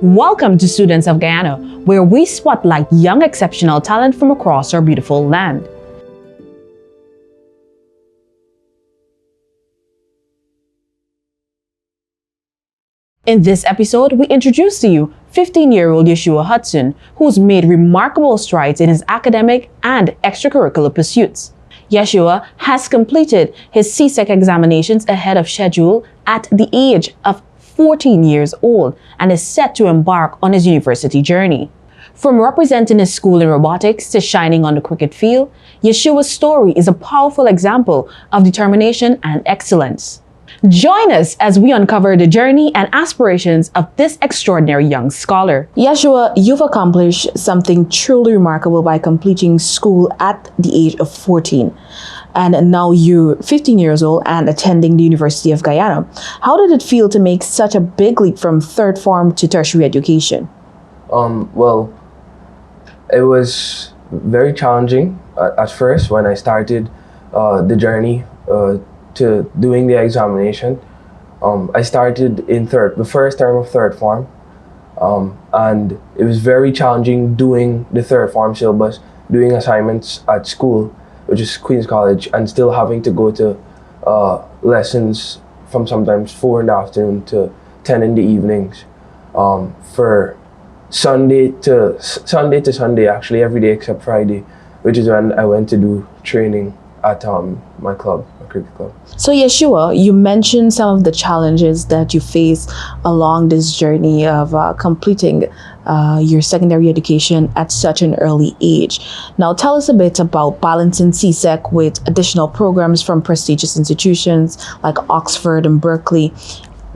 Welcome to Students of Guyana, where we spotlight young exceptional talent from across our beautiful land. In this episode, we introduce to you 15-year-old Yeshua Hutson, who's made remarkable strides in his academic and extracurricular pursuits. Yeshua has completed his CSEC examinations ahead of schedule at the age of 14 years old and is set to embark on his university journey. From representing his school in robotics to shining on the cricket field, Yeshua's story is a powerful example of determination and excellence. Join us as we uncover the journey and aspirations of this extraordinary young scholar. Yeshua, you've accomplished something truly remarkable by completing school at the age of 14. And now you're 15 years old and attending the University of Guyana. How did it feel to make such a big leap from third form to tertiary education? Well, it was very challenging at first when I started the journey to doing the examination. I started in the first term of third form, and it was very challenging doing the third form syllabus, doing assignments at school, which is Queen's College, and still having to go to lessons from sometimes 4 in the afternoon to 10 in the evenings, for Sunday to Sunday, actually every day except Friday, which is when I went to do training at my club, my cricket club. So Yeshua, you mentioned some of the challenges that you face along this journey of completing your secondary education at such an early age. Now tell us a bit about balancing CSEC with additional programs from prestigious institutions like Oxford and Berkeley.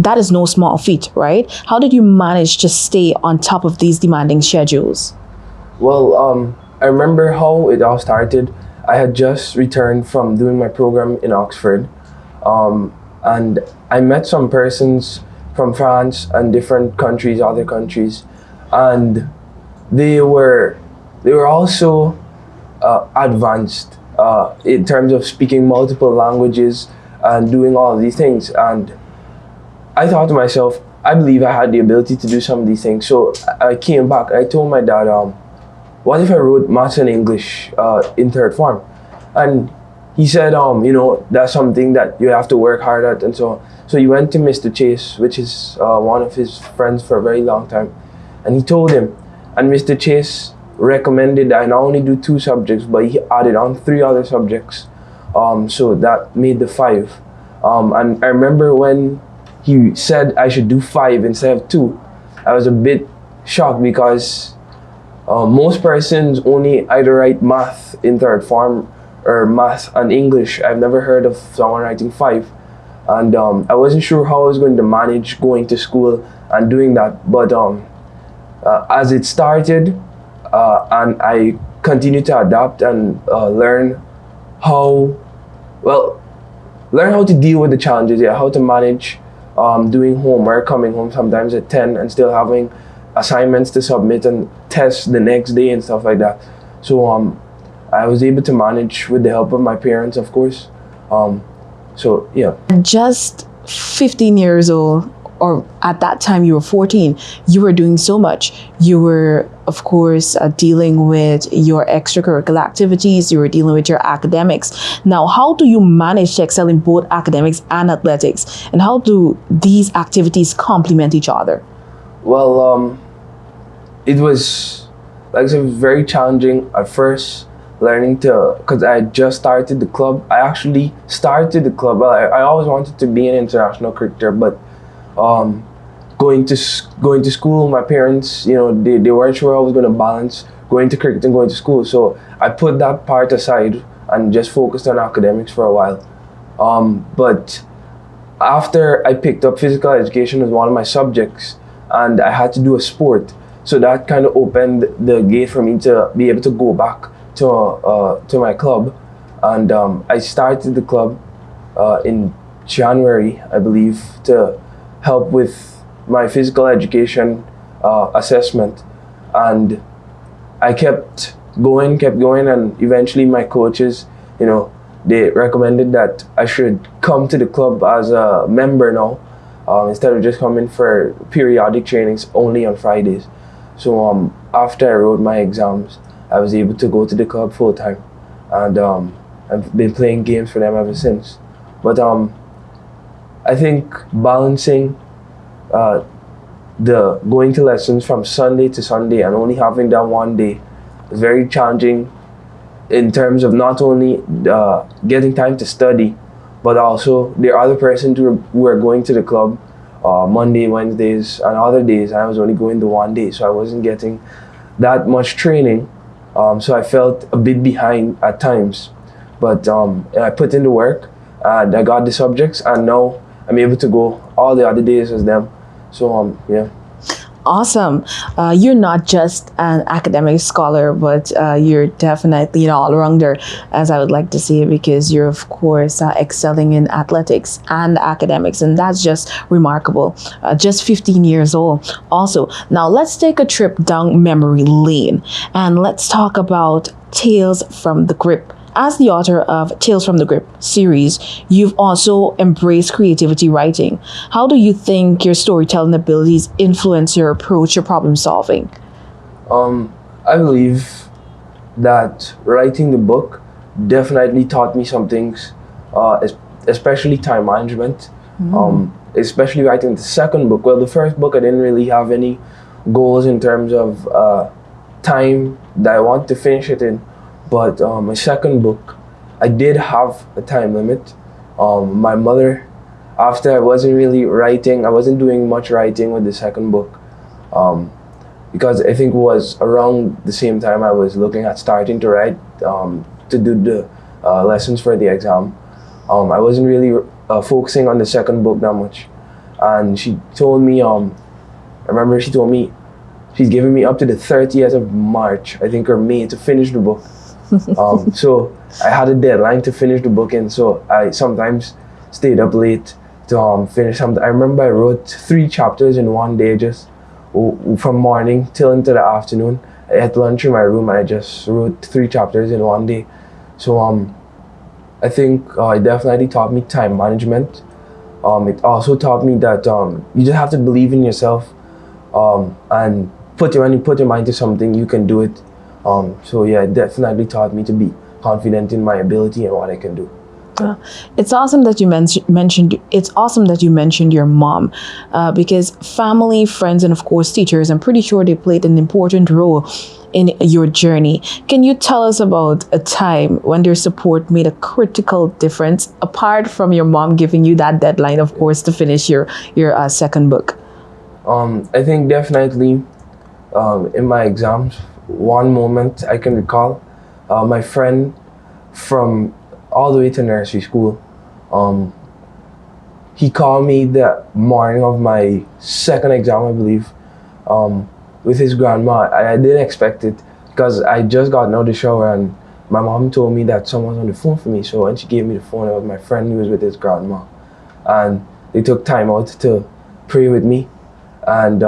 That is no small feat, right? How did you manage to stay on top of these demanding schedules? Well, I remember how it all started. I had just returned from doing my program in Oxford, and I met some persons from France and different countries, other countries, and they were also advanced in terms of speaking multiple languages and doing all of these things. And I thought to myself, I believe I had the ability to do some of these things. So I came back. I told my dad, what if I wrote maths and English in third form? And he said, that's something that you have to work hard at. And so he went to Mr. Chase, which is one of his friends for a very long time. And he told him, and Mr. Chase recommended that I not only do 2 subjects, but he added on 3 other subjects. So that made the 5. And I remember when he said I should do 5 instead of 2, I was a bit shocked because most persons only either write math in third form or math and English. I've never heard of someone writing 5. And I wasn't sure how I was going to manage going to school and doing that. But as it started, and I continued to adapt and learn how to deal with the challenges, how to manage doing homework, coming home sometimes at 10 and still having assignments to submit and tests the next day and stuff like that. So I was able to manage with the help of my parents, of course. So yeah. Just 15 years old, or at that time you were 14, you were doing so much. You were, of course, dealing with your extracurricular activities, you were dealing with your academics. Now, how do you manage to excel in both academics and athletics? And how do these activities complement each other? Well, it was, like I said, very challenging at first, learning because I had just started the club. I actually started the club. I always wanted to be an international cricketer, but going to school, my parents, they weren't sure how I was going to balance going to cricket and going to school. So I put that part aside and just focused on academics for a while. But after I picked up physical education as one of my subjects, and I had to do a sport, so that kind of opened the gate for me to be able to go back to my club. And I started the club in January, I believe, to help with my physical education assessment. And I kept going, and eventually my coaches, they recommended that I should come to the club as a member now. instead of just coming for periodic trainings only on Fridays. So after I wrote my exams, I was able to go to the club full time, and I've been playing games for them ever since. But I think balancing the going to lessons from Sunday to Sunday and only having that one day is very challenging in terms of not only getting time to study, but also there are other persons who are going to the club Monday, Wednesdays, and other days. I was only going the one day, so I wasn't getting that much training. So I felt a bit behind at times. But I put in the work, and I got the subjects, and now I'm able to go all the other days as them. So yeah. Awesome. You're not just an academic scholar, but you're definitely an all-rounder, as I would like to say, because you're, of course, excelling in athletics and academics, and that's just remarkable. Just 15 years old. Also, now let's take a trip down memory lane, and let's talk about Tales from the Grip. As the author of Tales from the Grip series, you've also embraced creativity writing. How do you think your storytelling abilities influence your approach to problem solving? I believe that writing the book definitely taught me some things, especially time management. Especially writing the second book. Well, the first book I didn't really have any goals in terms of time that I want to finish it in. But my second book, I did have a time limit. My mother, after I wasn't really writing, I wasn't doing much writing with the second book, because I think it was around the same time I was looking at starting to write to do the lessons for the exam. I wasn't really focusing on the second book that much. And she told me, I remember she told me she's giving me up to the 30th of March, I think, or May, to finish the book. So I had a deadline to finish the book, and so I sometimes stayed up late to finish something. I remember I wrote 3 chapters in one day, just from morning till into the afternoon. I ate lunch in my room, and I just wrote 3 chapters in one day. So I think it definitely taught me time management. It also taught me that you just have to believe in yourself, and when you put your mind to something, you can do it. So yeah, it definitely taught me to be confident in my ability and what I can do. It's awesome that you mentioned. It's awesome that you mentioned your mom, because family, friends, and of course teachers, I'm pretty sure they played an important role in your journey. Can you tell us about a time when their support made a critical difference, apart from your mom giving you that deadline, of course, to finish your second book? I think definitely in my exams, one moment I can recall, my friend from all the way to nursery school, he called me the morning of my second exam, I believe, with his grandma. I didn't expect it because I just got out of the shower, and my mom told me that someone's on the phone for me. So when she gave me the phone, it was my friend who was with his grandma, and they took time out to pray with me and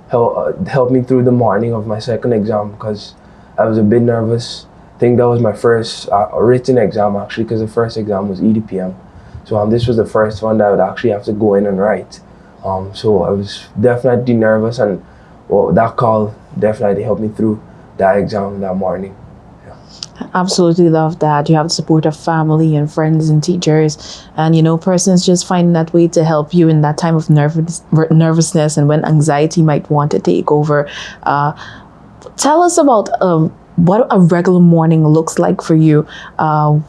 help me through the morning of my second exam, because I was a bit nervous. I think that was my first written exam, actually, because the first exam was EDPM. So this was the first one that I would actually have to go in and write. So I was definitely nervous, and that call definitely helped me through that exam that morning. Absolutely love that. You have the support of family and friends and teachers, and persons just finding that way to help you in that time of nervousness and when anxiety might want to take over. Tell us about what a regular morning looks like for you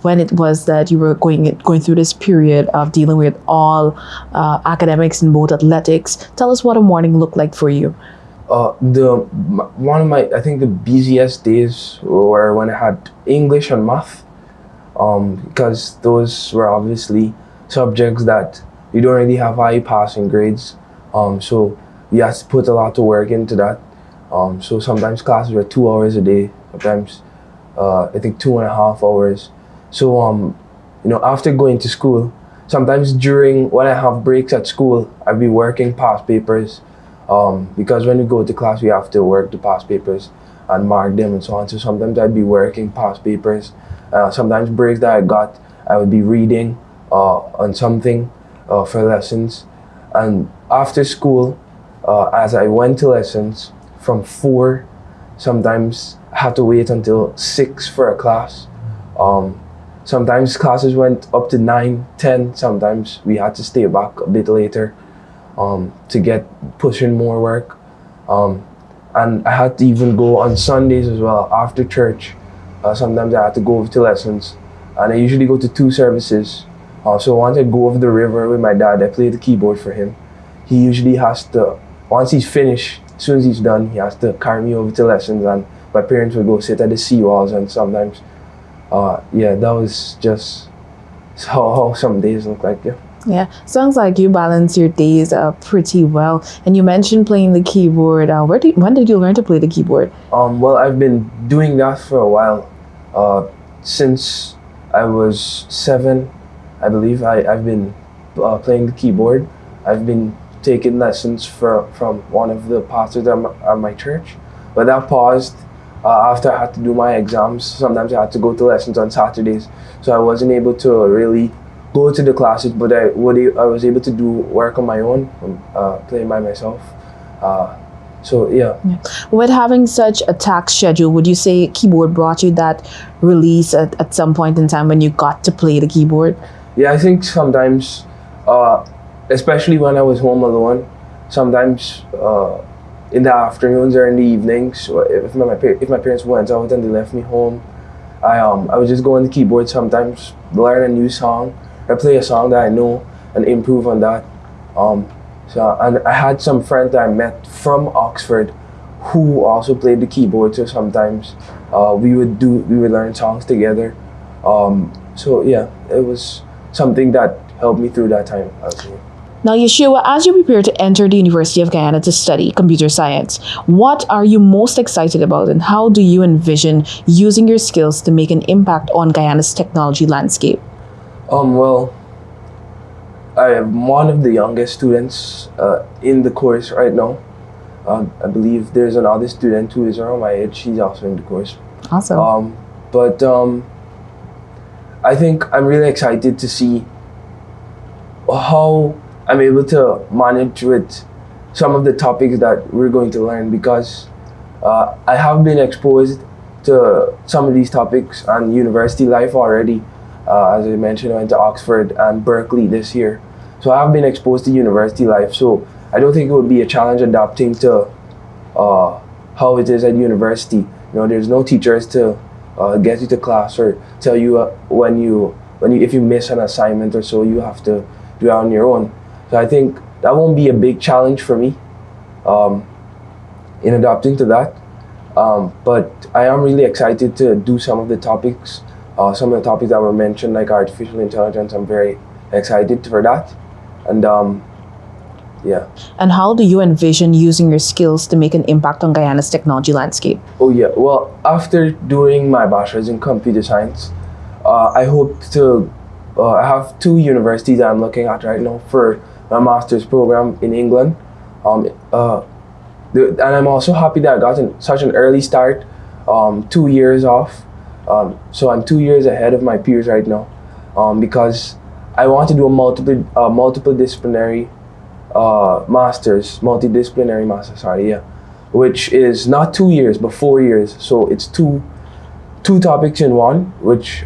when it was that you were going through this period of dealing with all academics in both athletics. Tell us what a morning looked like for you. One of my, I think the busiest days were when I had English and math, because those were obviously subjects that you don't really have high passing grades, so you have to put a lot of work into that. So sometimes classes were 2 hours a day, sometimes I think 2.5 hours. So after going to school, sometimes when I have breaks at school, I'd be working past papers. Because when we go to class, we have to work the past papers and mark them and so on. So sometimes I'd be working past papers. Sometimes breaks that I got, I would be reading on something for lessons. And after school, as I went to lessons from 4, sometimes I had to wait until 6 for a class. Sometimes classes went up to 9, 10. Sometimes we had to stay back a bit later to get pushing more work. And I had to even go on Sundays as well after church. Sometimes I had to go over to lessons, and I usually go to 2 services. So once I go over the river with my dad, I play the keyboard for him. He usually has to, once he's finished, as soon as he's done, he has to carry me over to lessons, and my parents would go sit at the seawalls, and sometimes, that was just how some days look like, yeah. Yeah, sounds like you balance your days pretty well. And you mentioned playing the keyboard. When did you learn to play the keyboard? Well, I've been doing that for a while. Since I was 7, I believe. I've been playing the keyboard. I've been taking lessons from one of the pastors at my church. But that paused after I had to do my exams. Sometimes I had to go to lessons on Saturdays. So I wasn't able to really go to the classes, but I was able to do work on my own, playing by myself. So yeah. With having such a tax schedule, would you say keyboard brought you that release at some point in time when you got to play the keyboard? Yeah, I think sometimes, especially when I was home alone, sometimes in the afternoons or in the evenings, if my parents went out and they left me home, I would just go on the keyboard sometimes, learn a new song, or play a song that I know and improve on that. And I had some friends that I met from Oxford who also played the keyboard, so sometimes we would learn songs together. So yeah, it was something that helped me through that time, actually. Now, Yeshua, as you prepare to enter the University of Guyana to study computer science, what are you most excited about, and how do you envision using your skills to make an impact on Guyana's technology landscape? Well, I am one of the youngest students in the course right now. I believe there's another student who is around my age. She's also in the course. Awesome. But I think I'm really excited to see how I'm able to manage with some of the topics that we're going to learn, because I have been exposed to some of these topics on university life already. As I mentioned, I went to Oxford and Berkeley this year. So I have been exposed to university life. So I don't think it would be a challenge adapting to how it is at university. You know, there's no teachers to get you to class or tell you if you miss an assignment or so, you have to do it on your own. So I think that won't be a big challenge for me in adapting to that. But I am really excited to do some of the topics that were mentioned, like artificial intelligence. I'm very excited for that. And yeah. And how do you envision using your skills to make an impact on Guyana's technology landscape? Oh yeah, well, after doing my bachelor's in computer science, I hope to, I have 2 universities that I'm looking at right now for my master's program in England. And I'm also happy that I got such an early start, 2 years off. So I'm 2 years ahead of my peers right now, because I want to do a multidisciplinary master's, which is not 2 years, but 4 years. So it's two topics in one, which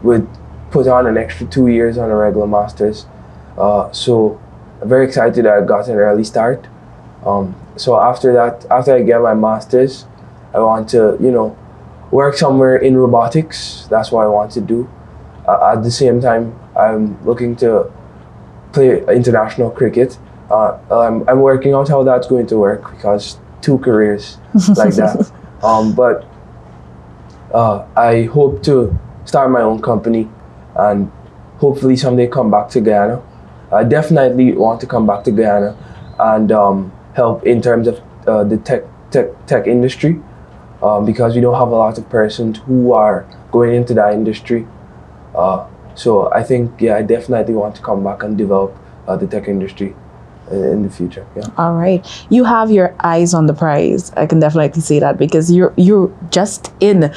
would put on an extra 2 years on a regular master's. So I'm very excited that I got an early start. So after I get my master's, I want to, work somewhere in robotics. That's what I want to do. At the same time, I'm looking to play international cricket. I'm working out how that's going to work, because 2 careers like that. But I hope to start my own company and hopefully someday come back to Guyana. I definitely want to come back to Guyana and help in terms of the tech industry, because we don't have a lot of persons who are going into that industry. So I think, I definitely want to come back and develop the tech industry. in the future. Yeah. All right. You have your eyes on the prize. I can definitely say that because you're just in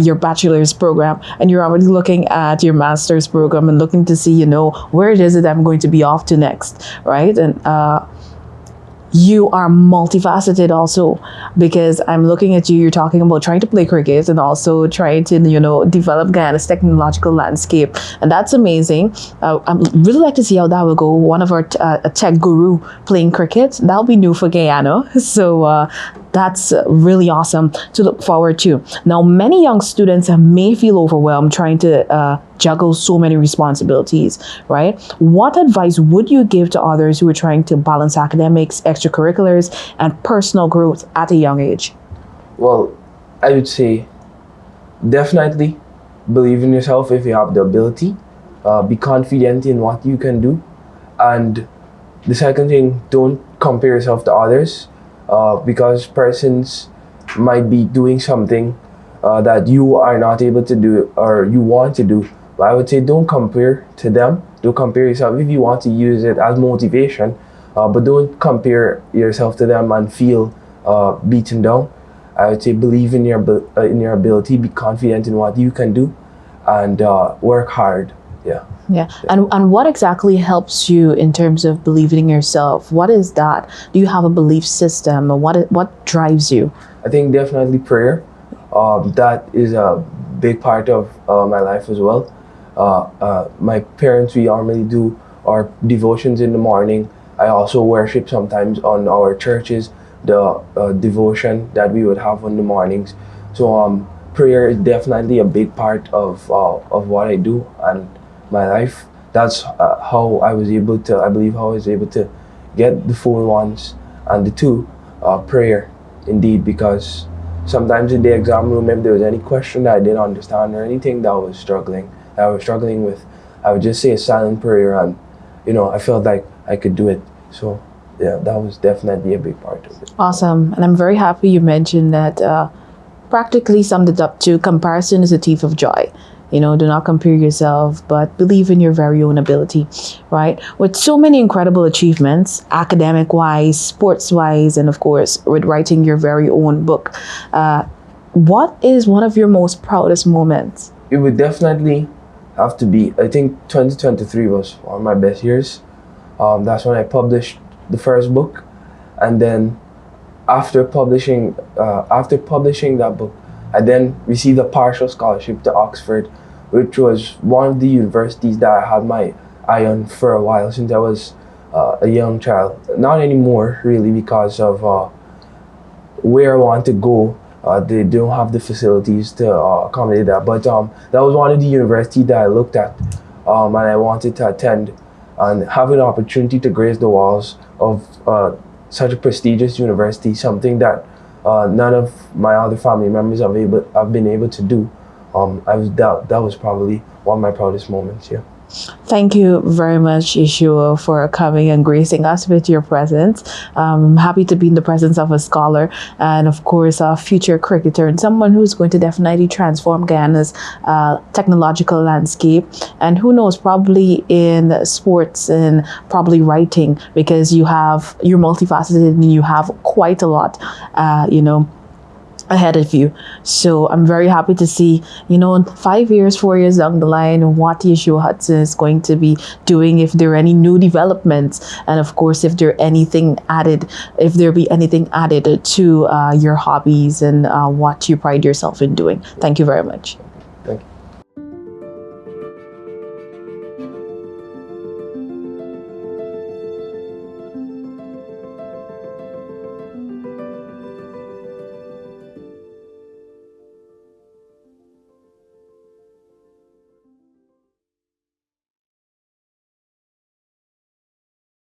your bachelor's program and you're already looking at your master's program and looking to see, where it is that I'm going to be off to next, right? And you are multifaceted also, because I'm looking at you, you're talking about trying to play cricket and also trying to, develop Guyana's technological landscape. And that's amazing. I'd really like to see how that will go. One of our a tech guru playing cricket, that'll be new for Guyana. So that's really awesome to look forward to. Now, many young students may feel overwhelmed trying to juggle so many responsibilities, right? What advice would you give to others who are trying to balance academics, extracurriculars, and personal growth at a young age? Well, I would say definitely believe in yourself if you have the ability. Be confident in what you can do. And the second thing, don't compare yourself to others, because persons might be doing something that you are not able to do or you want to do. But I would say don't compare to them. Don't compare yourself if you want to use it as motivation, but don't compare yourself to them and feel beaten down. I would say believe in your ability, be confident in what you can do, and work hard. Yeah. Yeah. And what exactly helps you in terms of believing in yourself? What is that? Do you have a belief system? Or what drives you? I think definitely prayer. That is a big part of my life as well. My parents, we normally do our devotions in the morning. I also worship sometimes on our churches, the devotion that we would have in the mornings. So prayer is definitely a big part of what I do and my life. That's how I believe how I was able to get the 4 ones and the 2, prayer indeed, because sometimes in the exam room, if there was any question that I didn't understand or anything that I was struggling with, I would just say a silent prayer, and I felt like I could do it. So yeah, that was definitely a big part of it. Awesome. And I'm very happy you mentioned that. Practically summed it up to comparison is a thief of joy. Do not compare yourself, but believe in your very own ability, right? With so many incredible achievements, academic-wise, sports-wise, and of course, with writing your very own book, what is one of your most proudest moments? It would definitely have to be, I think 2023 was one of my best years. That's when I published the first book, and then after publishing that book, I then received a partial scholarship to Oxford, which was one of the universities that I had my eye on for a while since I was a young child. Not anymore, really, because of where I want to go. They don't have the facilities to accommodate that. But that was one of the universities that I looked at and I wanted to attend, and having the opportunity to grace the walls of such a prestigious university, something that none of my other family members have been able to do. That was probably one of my proudest moments. Yeah. Thank you very much, Yeshua, for coming and gracing us with your presence. I'm happy to be in the presence of a scholar and, of course, a future cricketer and someone who's going to definitely transform Guyana's technological landscape. And who knows, probably in sports and probably writing, because you're multifaceted and you have quite a lot, ahead of you. So I'm very happy to see, in 5 years, 4 years down the line, what Yeshua Hutson is going to be doing, if there are any new developments, and of course, if there be anything added to your hobbies and what you pride yourself in doing. Thank you very much. Thank you.